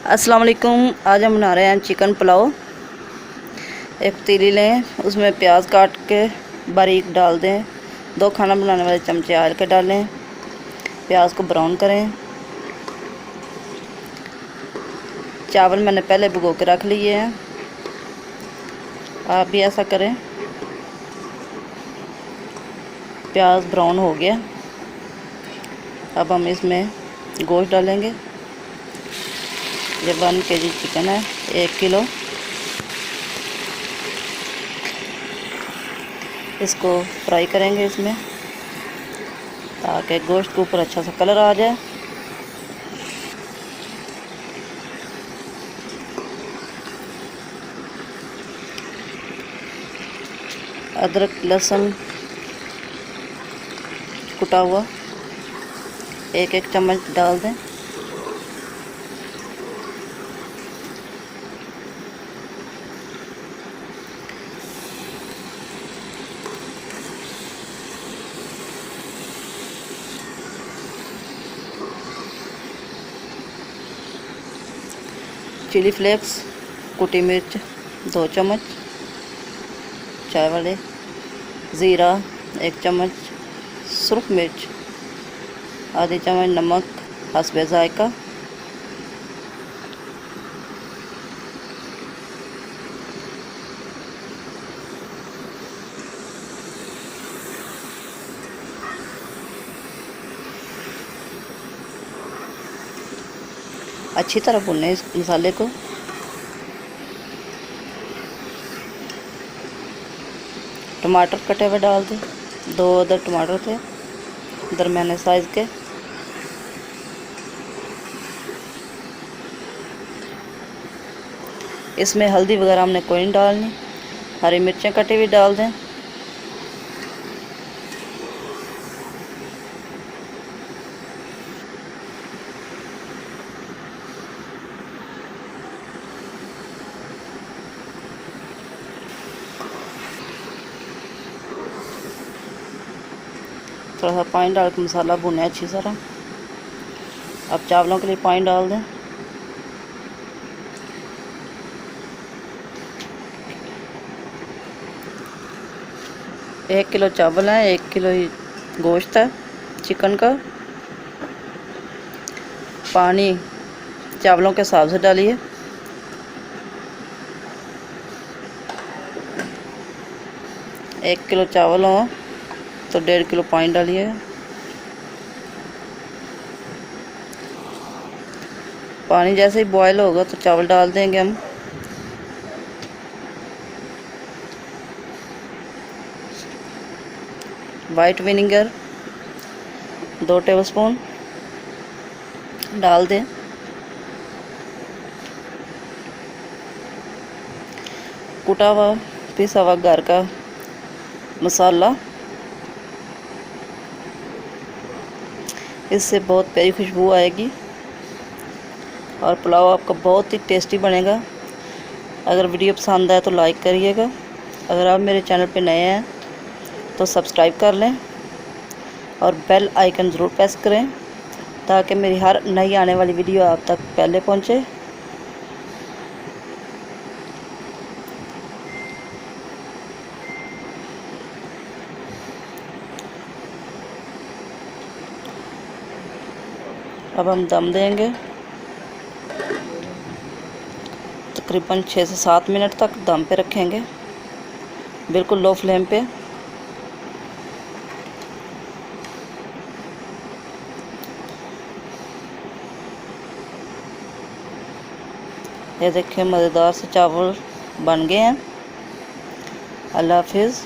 अस्सलाम वालेकुम। आज हम बना रहे हैं चिकन पुलाव। एक पतीली लें, उसमें प्याज काट के बारीक डाल दें। 2 खाना बनाने वाले चमचे ऑयल के डालें। प्याज को ब्राउन करें। चावल मैंने पहले भिगो के रख लिए हैं, आप भी ऐसा करें। प्याज ब्राउन हो गया, अब हम इसमें गोश्त डालेंगे। ये 1 kg चिकन है, 1 किलो। इसको फ्राई करेंगे इसमें, ताकि गोश्त के ऊपर अच्छा सा कलर आ जाए। अदरक लहसुन कुटा हुआ 1-1 चम्मच डाल दें। चिली फ्लेक्स, कुटी मिर्च 2 चम्मच चाय वाले, ज़ीरा 1 चम्मच, सुरख मिर्च आधी चम्मच, नमक हस्बे जायका। अच्छी तरह भूनें इस मसाले को। टमाटर कटे हुए डाल दें, 2 अदर टमाटर थे दरमियाने साइज़ के। इसमें हल्दी वगैरह हमने कोई नहीं डालनी। हरी मिर्चें कटी हुई डाल दें। थोड़ा सा पानी डाल के मसाला भुने अच्छी तरह। अब चावलों के लिए पानी डाल दें। एक किलो चावल है, 1 किलो ही गोश्त है चिकन का। पानी चावलों के हिसाब से डालिए। एक किलो चावल हो तो 1.5 किलो पानी डालिए। पानी जैसे ही बॉयल होगा तो चावल डाल देंगे हम। वाइट विनेगर 2 टेबलस्पून डाल दें। कुटा हुआ पिसा हुआ घर का मसाला, इससे बहुत प्यारी खुशबू आएगी और पुलाव आपका बहुत ही टेस्टी बनेगा। अगर वीडियो पसंद आए तो लाइक करिएगा। अगर आप मेरे चैनल पे नए हैं तो सब्सक्राइब कर लें और बेल आइकन ज़रूर प्रेस करें, ताकि मेरी हर नई आने वाली वीडियो आप तक पहले पहुंचे। अब हम दम देंगे। तकरीबन 6 से 7 मिनट तक दम पे रखेंगे, बिल्कुल लो फ्लेम पे। ये देखिए मज़ेदार से चावल बन गए हैं। अल्लाह हाफिज़।